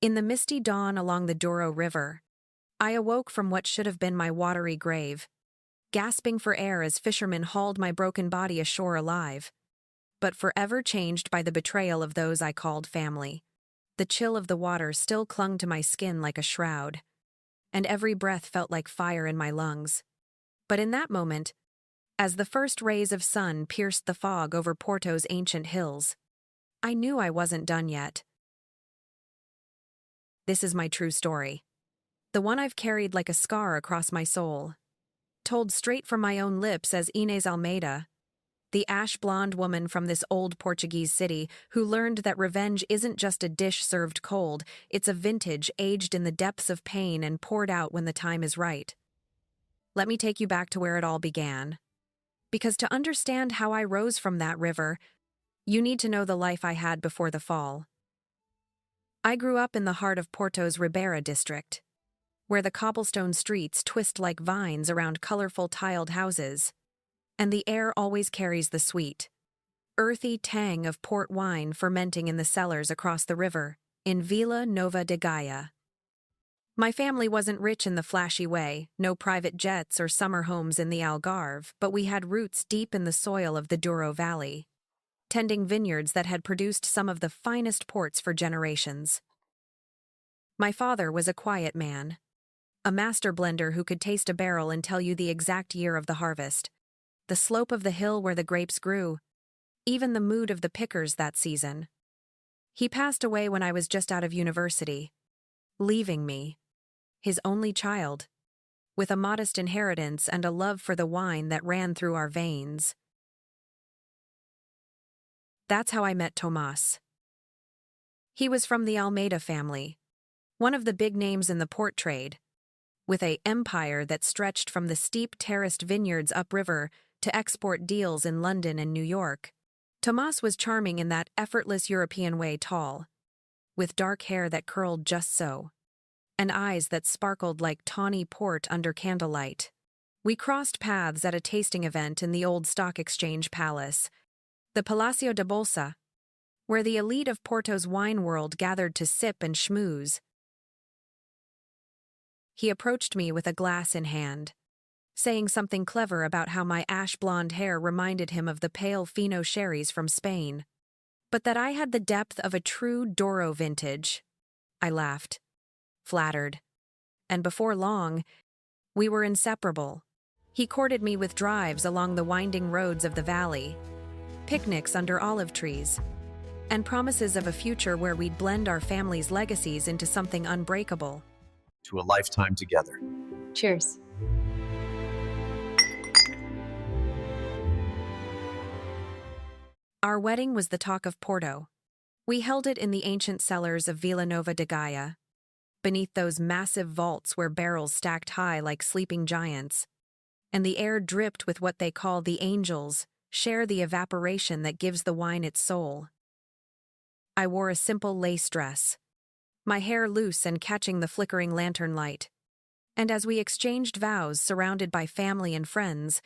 In the misty dawn along the Douro River, I awoke from what should have been my watery grave, gasping for air as fishermen hauled my broken body ashore alive, but forever changed by the betrayal of those I called family. The chill of the water still clung to my skin like a shroud, and every breath felt like fire in my lungs. But in that moment, as the first rays of sun pierced the fog over Porto's ancient hills, I knew I wasn't done yet. This is my true story. The one I've carried like a scar across my soul. Told straight from my own lips as Inês Almeida, the ash-blonde woman from this old Portuguese city who learned that revenge isn't just a dish served cold, it's a vintage aged in the depths of pain and poured out when the time is right. Let me take you back to where it all began. Because to understand how I rose from that river, you need to know the life I had before the fall. I grew up in the heart of Porto's Ribeira district, where the cobblestone streets twist like vines around colorful tiled houses, and the air always carries the sweet, earthy tang of port wine fermenting in the cellars across the river, in Vila Nova de Gaia. My family wasn't rich in the flashy way, no private jets or summer homes in the Algarve, but we had roots deep in the soil of the Douro Valley, tending vineyards that had produced some of the finest ports for generations. My father was a quiet man, a master blender who could taste a barrel and tell you the exact year of the harvest, the slope of the hill where the grapes grew, even the mood of the pickers that season. He passed away when I was just out of university, leaving me, his only child, with a modest inheritance and a love for the wine that ran through our veins. That's how I met Tomás. He was from the Almeida family, one of the big names in the port trade, with an empire that stretched from the steep terraced vineyards upriver to export deals in London and New York. Tomás was charming in that effortless European way, tall, with dark hair that curled just so, and eyes that sparkled like tawny port under candlelight. We crossed paths at a tasting event in the old Stock Exchange Palace, the Palacio de Bolsa, where the elite of Porto's wine world gathered to sip and schmooze. He approached me with a glass in hand, saying something clever about how my ash-blonde hair reminded him of the pale Fino sherries from Spain, but that I had the depth of a true Douro vintage. I laughed, flattered, and before long, we were inseparable. He courted me with drives along the winding roads of the valley, picnics under olive trees, and promises of a future where we'd blend our family's legacies into something unbreakable. To a lifetime together. Cheers. Our wedding was the talk of Porto. We held it in the ancient cellars of Vila Nova de Gaia, beneath those massive vaults where barrels stacked high like sleeping giants, and the air dripped with what they call the angels, share the evaporation that gives the wine its soul. I wore a simple lace dress, my hair loose and catching the flickering lantern light, and as we exchanged vows surrounded by family and friends,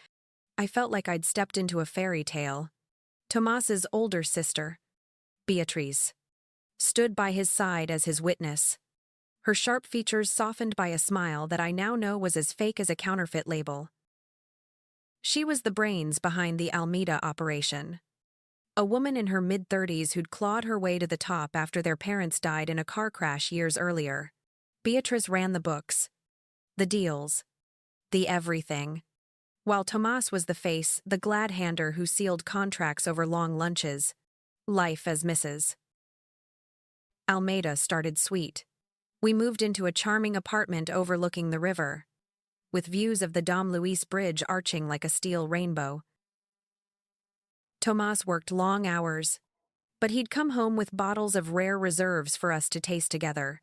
I felt like I'd stepped into a fairy tale. Tomás's older sister, Beatriz, stood by his side as his witness, her sharp features softened by a smile that I now know was as fake as a counterfeit label. She was the brains behind the Almeida operation, a woman in her mid-30s who'd clawed her way to the top after their parents died in a car crash years earlier. Beatriz ran the books, the deals, the everything, while Tomás was the face, the glad-hander who sealed contracts over long lunches, life as Mrs. Almeida started sweet. We moved into a charming apartment overlooking the river, with views of the Dom Luis Bridge arching like a steel rainbow. Tomás worked long hours, but he'd come home with bottles of rare reserves for us to taste together,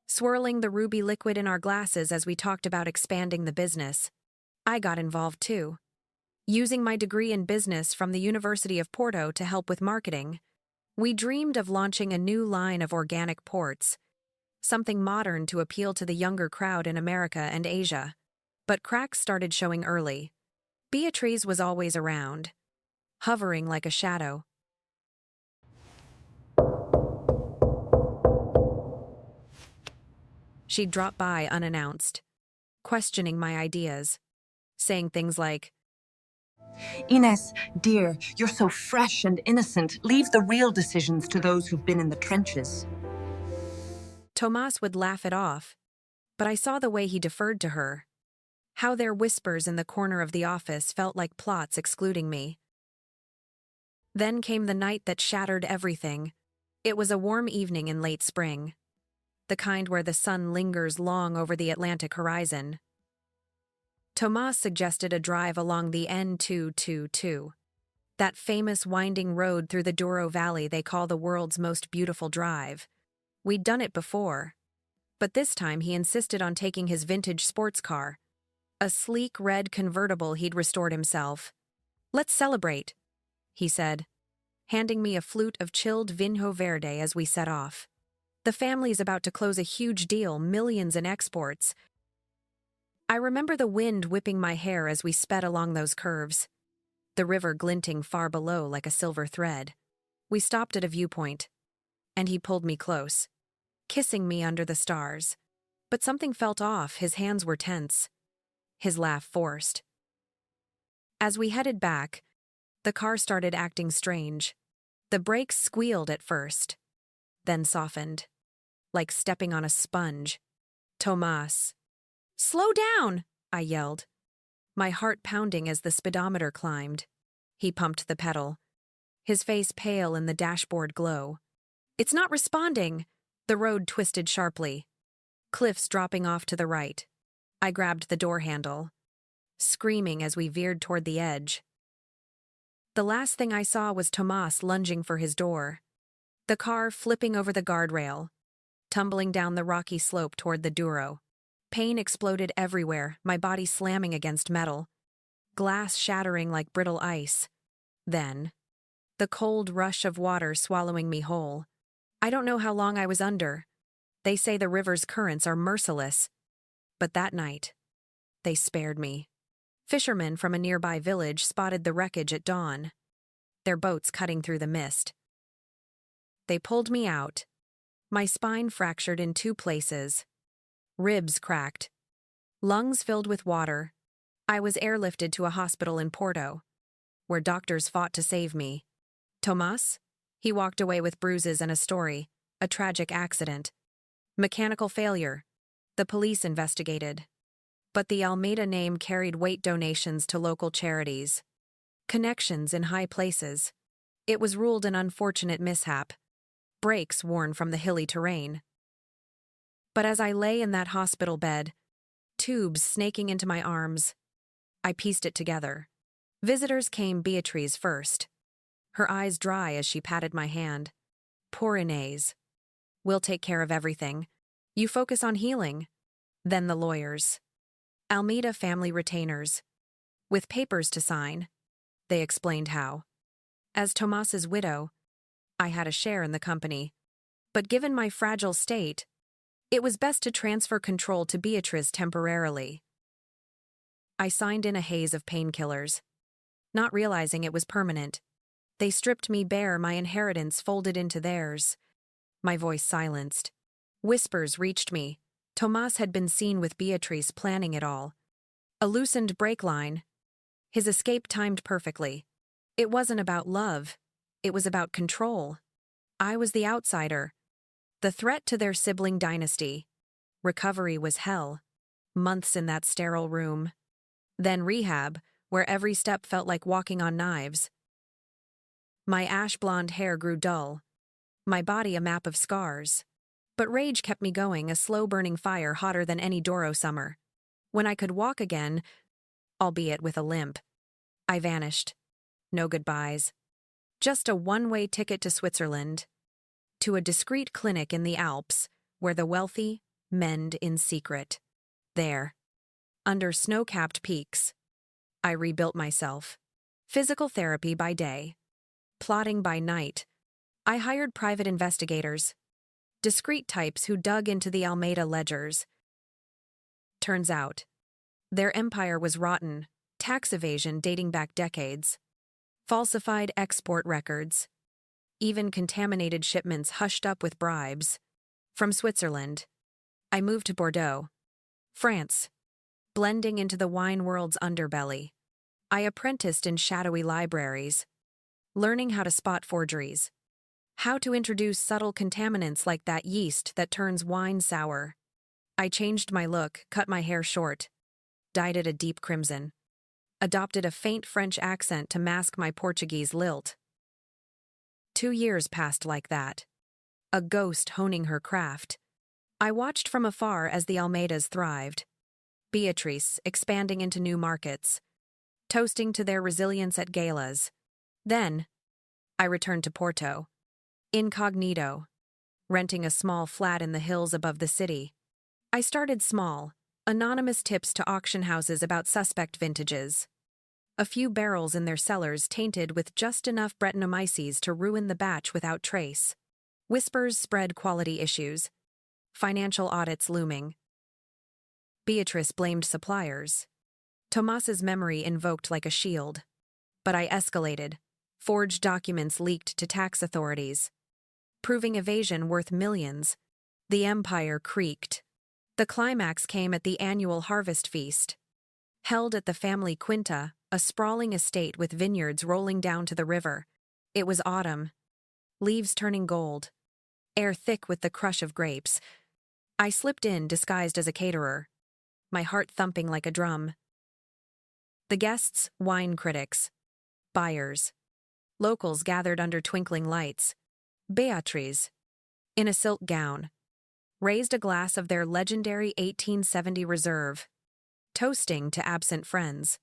swirling the ruby liquid in our glasses as we talked about expanding the business. I got involved too, using my degree in business from the University of Porto to help with marketing. We dreamed of launching a new line of organic ports, something modern to appeal to the younger crowd in America and Asia. But cracks started showing early. Beatriz was always around, hovering like a shadow. 'Is She'd drop by unannounced, questioning my ideas, saying things like, Inês, dear, you're so fresh and innocent. Leave the real decisions to those who've been in the trenches. Tomas would laugh it off, but I saw the way he deferred to her, how their whispers in the corner of the office felt like plots excluding me. Then came the night that shattered everything. It was a warm evening in late spring, the kind where the sun lingers long over the Atlantic horizon. Tomas suggested a drive along the N222, that famous winding road through the Douro Valley they call the world's most beautiful drive. We'd done it before, but this time he insisted on taking his vintage sports car, a sleek red convertible he'd restored himself. "Let's celebrate," he said, handing me a flute of chilled vinho verde as we set off. "The family's about to close a huge deal, millions in exports." I remember the wind whipping my hair as we sped along those curves, the river glinting far below like a silver thread. We stopped at a viewpoint, and he pulled me close, kissing me under the stars. But something felt off, his hands were tense, his laugh forced. As we headed back, the car started acting strange. The brakes squealed at first, then softened, like stepping on a sponge. "Tomas." "Slow down!" I yelled, my heart pounding as the speedometer climbed. He pumped the pedal, his face pale in the dashboard glow. "It's not responding." The road twisted sharply, cliffs dropping off to the right. I grabbed the door handle, screaming as we veered toward the edge. The last thing I saw was Tomas lunging for his door, the car flipping over the guardrail, tumbling down the rocky slope toward the Douro. Pain exploded everywhere, my body slamming against metal, glass shattering like brittle ice. Then, the cold rush of water swallowing me whole. I don't know how long I was under. They say the river's currents are merciless. But that night, they spared me. Fishermen from a nearby village spotted the wreckage at dawn, their boats cutting through the mist. They pulled me out, my spine fractured in 2 places, ribs cracked, lungs filled with water. I was airlifted to a hospital in Porto, where doctors fought to save me. Tomas? He walked away with bruises and a story, a tragic accident. Mechanical failure. The police investigated. But the Almeida name carried weight: donations to local charities, connections in high places. It was ruled an unfortunate mishap, brakes worn from the hilly terrain. But as I lay in that hospital bed, tubes snaking into my arms, I pieced it together. Visitors came. Beatriz first, her eyes dry as she patted my hand. "Poor Inês. We'll take care of everything. You focus on healing." Then the lawyers. Almeida family retainers. With papers to sign. They explained how. As Tomas's widow, I had a share in the company. But given my fragile state, it was best to transfer control to Beatriz temporarily. I signed in a haze of painkillers, not realizing it was permanent. They stripped me bare, my inheritance folded into theirs. My voice silenced. Whispers reached me. Tomas had been seen with Beatriz planning it all. A loosened brake line. His escape timed perfectly. It wasn't about love. It was about control. I was the outsider, the threat to their sibling dynasty. Recovery was hell. Months in that sterile room. Then rehab, where every step felt like walking on knives. My ash-blonde hair grew dull, my body a map of scars. But rage kept me going, a slow-burning fire hotter than any Douro summer. When I could walk again, albeit with a limp, I vanished. No goodbyes. Just a one-way ticket to Switzerland, to a discreet clinic in the Alps, where the wealthy mend in secret. There, under snow-capped peaks, I rebuilt myself. Physical therapy by day, plotting by night. I hired private investigators, discreet types who dug into the Almeida ledgers. Turns out, their empire was rotten, tax evasion dating back decades, falsified export records, even contaminated shipments hushed up with bribes. From Switzerland, I moved to Bordeaux, France, blending into the wine world's underbelly. I apprenticed in shadowy libraries, learning how to spot forgeries, how to introduce subtle contaminants like that yeast that turns wine sour. I changed my look, cut my hair short, dyed it a deep crimson, adopted a faint French accent to mask my Portuguese lilt. 2 years passed like that, a ghost honing her craft. I watched from afar as the Almeidas thrived, Beatrice expanding into new markets, toasting to their resilience at galas. Then, I returned to Porto, incognito, renting a small flat in the hills above the city. I started small, anonymous tips to auction houses about suspect vintages. A few barrels in their cellars tainted with just enough Brettanomyces to ruin the batch without trace. Whispers spread quality issues, financial audits looming. Beatrice blamed suppliers. Tomas's memory invoked like a shield. But I escalated. Forged documents leaked to tax authorities, proving evasion worth millions. The empire creaked. The climax came at the annual harvest feast. Held at the family quinta, a sprawling estate with vineyards rolling down to the river. It was autumn. Leaves turning gold. Air thick with the crush of grapes. I slipped in disguised as a caterer, my heart thumping like a drum. The guests, wine critics, buyers. Locals gathered under twinkling lights. Beatrice, in a silk gown, raised a glass of their legendary 1870 reserve, toasting to absent friends.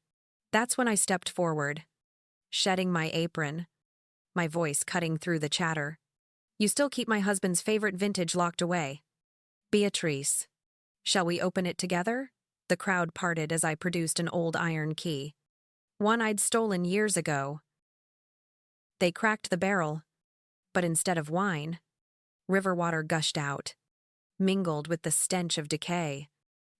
That's when I stepped forward, shedding my apron, my voice cutting through the chatter. You still keep my husband's favorite vintage locked away. Beatrice, shall we open it together? The crowd parted as I produced an old iron key, one I'd stolen years ago. They cracked the barrel, but instead of wine, river water gushed out, mingled with the stench of decay.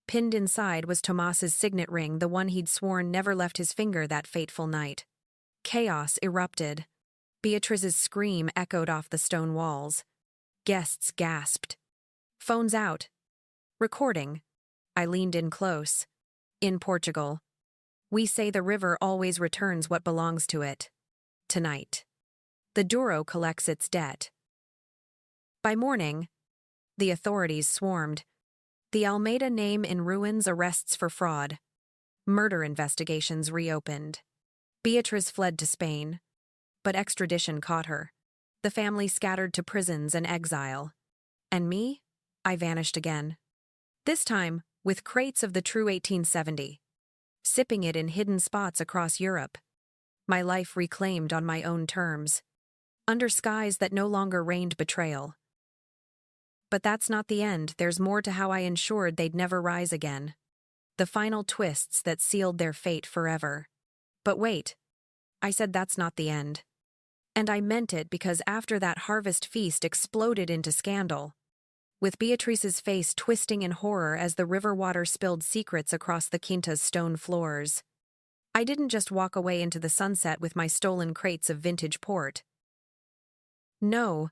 Pinned inside was Tomas's signet ring, the one he'd sworn never left his finger that fateful night. Chaos erupted. Beatrice's scream echoed off the stone walls. Guests gasped. Phones out. Recording. I leaned in close. In Portugal, we say the river always returns what belongs to it. Tonight, the Douro collects its debt. By morning, the authorities swarmed. The Almeida name in ruins, arrests for fraud. Murder investigations reopened. Beatrice fled to Spain, but extradition caught her. The family scattered to prisons and exile. And me? I vanished again. This time, with crates of the true 1870. Sipping it in hidden spots across Europe. My life reclaimed on my own terms. Under skies that no longer rained betrayal. But that's not the end. There's more to how I ensured they'd never rise again. The final twists that sealed their fate forever. But wait. I said that's not the end. And I meant it, because after that harvest feast exploded into scandal, with Beatrice's face twisting in horror as the river water spilled secrets across the quinta's stone floors, I didn't just walk away into the sunset with my stolen crates of vintage port. No.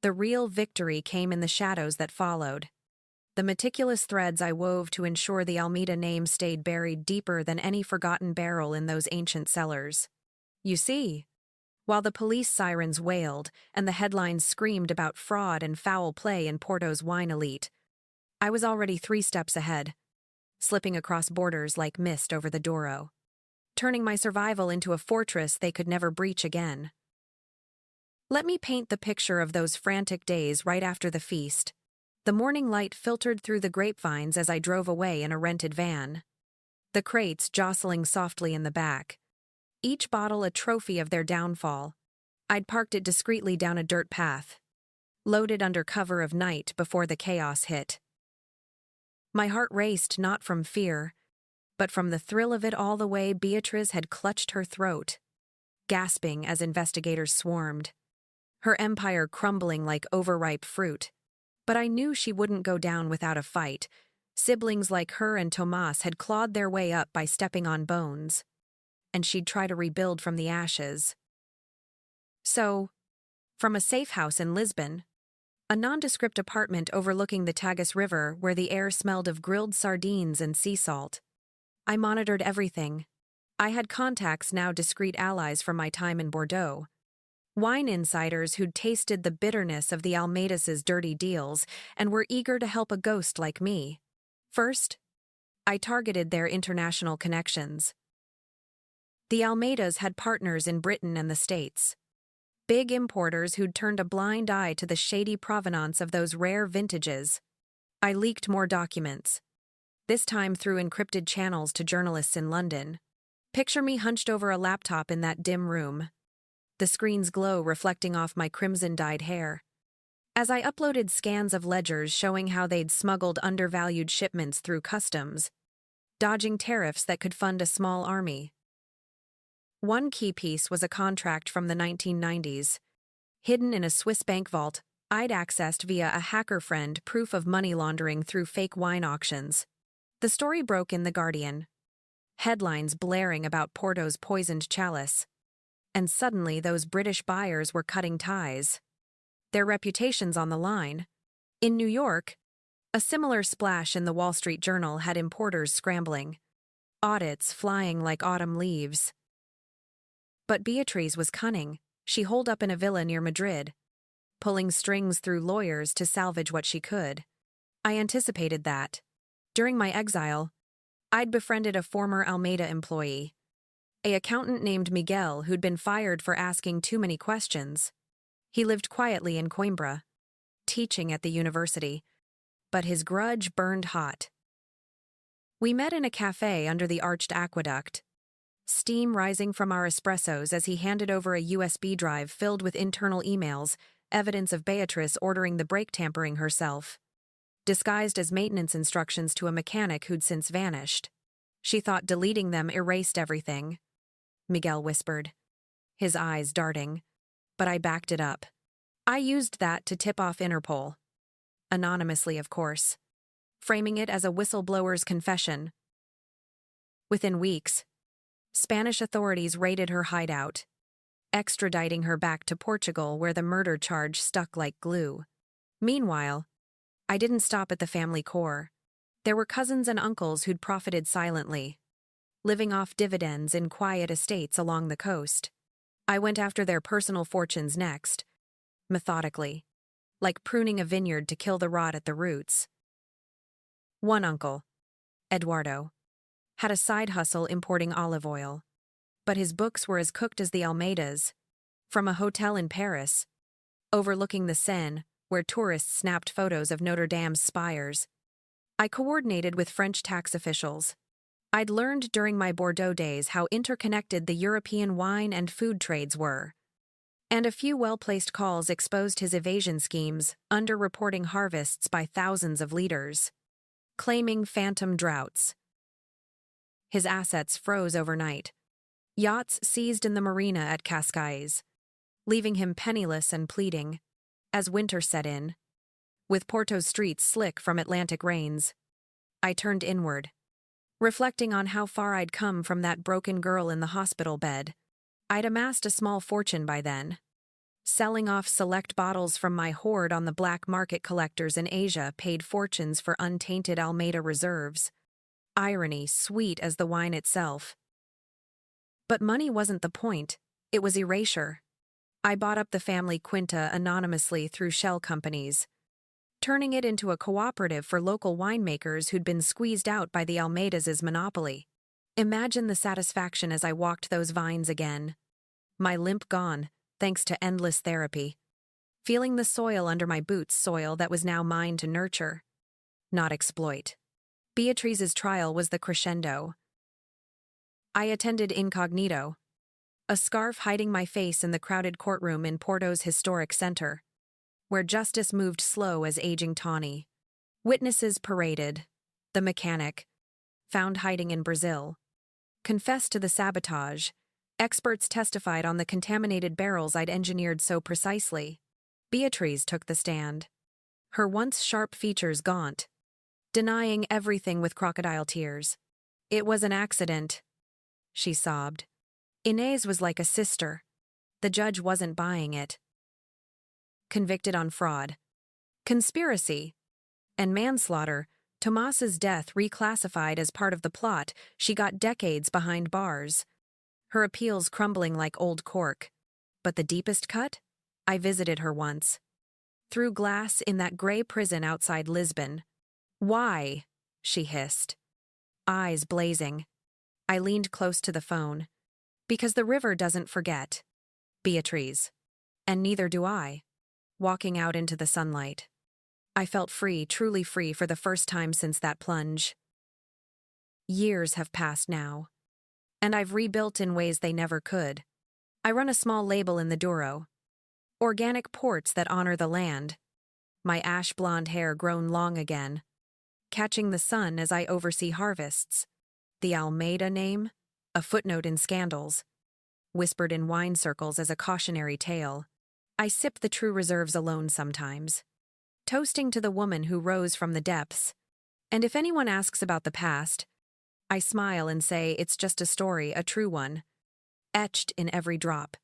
The real victory came in the shadows that followed. The meticulous threads I wove to ensure the Almeida name stayed buried deeper than any forgotten barrel in those ancient cellars. You see, while the police sirens wailed and the headlines screamed about fraud and foul play in Porto's wine elite, I was already 3 steps ahead, slipping across borders like mist over the Douro, turning my survival into a fortress they could never breach again. Let me paint the picture of those frantic days right after the feast. The morning light filtered through the grapevines as I drove away in a rented van. The crates jostling softly in the back. Each bottle a trophy of their downfall. I'd parked it discreetly down a dirt path, loaded under cover of night before the chaos hit. My heart raced not from fear, but from the thrill of it all. The way Beatrice had clutched her throat, gasping as investigators swarmed. Her empire crumbling like overripe fruit. But I knew she wouldn't go down without a fight. Siblings like her and Tomas had clawed their way up by stepping on bones, and she'd try to rebuild from the ashes. So, from a safe house in Lisbon, A nondescript apartment overlooking the Tagus River where the air smelled of grilled sardines and sea salt. I monitored everything. I had contacts, now discreet allies from my time in Bordeaux. Wine insiders who'd tasted the bitterness of the Almeidas' dirty deals and were eager to help a ghost like me. First, I targeted their international connections. The Almeidas had partners in Britain and the States. Big importers who'd turned a blind eye to the shady provenance of those rare vintages. I leaked more documents, this time through encrypted channels to journalists in London. Picture me hunched over a laptop in that dim room, the screen's glow reflecting off my crimson-dyed hair. As I uploaded scans of ledgers showing how they'd smuggled undervalued shipments through customs, dodging tariffs that could fund a small army. One key piece was a contract from the 1990s. Hidden in a Swiss bank vault, I'd accessed via a hacker friend proof of money laundering through fake wine auctions. The story broke in The Guardian. Headlines blaring about Porto's poisoned chalice. And suddenly those British buyers were cutting ties. Their reputations on the line. In New York, a similar splash in the Wall Street Journal had importers scrambling. Audits flying like autumn leaves. But Beatriz was cunning. She holed up in a villa near Madrid, pulling strings through lawyers to salvage what she could. I anticipated that. During my exile, I'd befriended a former Almeida employee, an accountant named Miguel who'd been fired for asking too many questions. He lived quietly in Coimbra, teaching at the university, but his grudge burned hot. We met in a cafe under the arched aqueduct, steam rising from our espressos as he handed over a USB drive filled with internal emails, evidence of Beatrice ordering the brake tampering herself, disguised as maintenance instructions to a mechanic who'd since vanished. She thought deleting them erased everything, Miguel whispered, his eyes darting, but I backed it up. I used that to tip off Interpol. Anonymously, of course, framing it as a whistleblower's confession. Within weeks, Spanish authorities raided her hideout, extraditing her back to Portugal where the murder charge stuck like glue. Meanwhile, I didn't stop at the family core. There were cousins and uncles who'd profited silently, living off dividends in quiet estates along the coast. I went after their personal fortunes next, methodically, like pruning a vineyard to kill the rot at the roots. One uncle, Eduardo, had a side hustle importing olive oil, but his books were as cooked as the Almeidas. From a hotel in Paris, overlooking the Seine, where tourists snapped photos of Notre Dame's spires, I coordinated with French tax officials. I'd learned during my Bordeaux days how interconnected the European wine and food trades were, and a few well-placed calls exposed his evasion schemes, underreporting harvests by thousands of liters, claiming phantom droughts. His assets froze overnight. Yachts seized in the marina at Cascais, leaving him penniless and pleading. As winter set in, with Porto's streets slick from Atlantic rains, I turned inward, reflecting on how far I'd come from that broken girl in the hospital bed. I'd amassed a small fortune by then, selling off select bottles from my hoard on the black market. Collectors in Asia paid fortunes for untainted Almeida reserves, irony sweet as the wine itself. But money wasn't the point, it was erasure. I bought up the family quinta anonymously through shell companies, turning it into a cooperative for local winemakers who'd been squeezed out by the Almeidas' monopoly. Imagine the satisfaction as I walked those vines again. My limp gone, thanks to endless therapy. Feeling the soil under my boots, soil that was now mine to nurture, not exploit. Beatrice's trial was the crescendo. I attended incognito, a scarf hiding my face in the crowded courtroom in Porto's historic center, where justice moved slow as aging tawny. Witnesses paraded. The mechanic, found hiding in Brazil, confessed to the sabotage. Experts testified on the contaminated barrels I'd engineered so precisely. Beatrice took the stand, her once sharp features gaunt, denying everything with crocodile tears. It was an accident, she sobbed. Inês was like a sister. The judge wasn't buying it. Convicted on fraud. Conspiracy and manslaughter, Tomas's death reclassified as part of the plot. She got decades behind bars. Her appeals crumbling like old cork. But the deepest cut? I visited her once. Through glass in that gray prison outside Lisbon. "Why?" she hissed. Eyes blazing. I leaned close to the phone. "Because the river doesn't forget, Beatrice. And neither do I." Walking out into the sunlight. I felt free, truly free for the first time since that plunge. Years have passed now. And I've rebuilt in ways they never could. I run a small label in the Douro. Organic ports that honor the land. My ash blonde hair grown long again. Catching the sun as I oversee harvests. The Almeida name? A footnote in scandals. Whispered in wine circles as a cautionary tale. I sip the true reserves alone sometimes. Toasting to the woman who rose from the depths. And if anyone asks about the past, I smile and say it's just a story, a true one. Etched in every drop.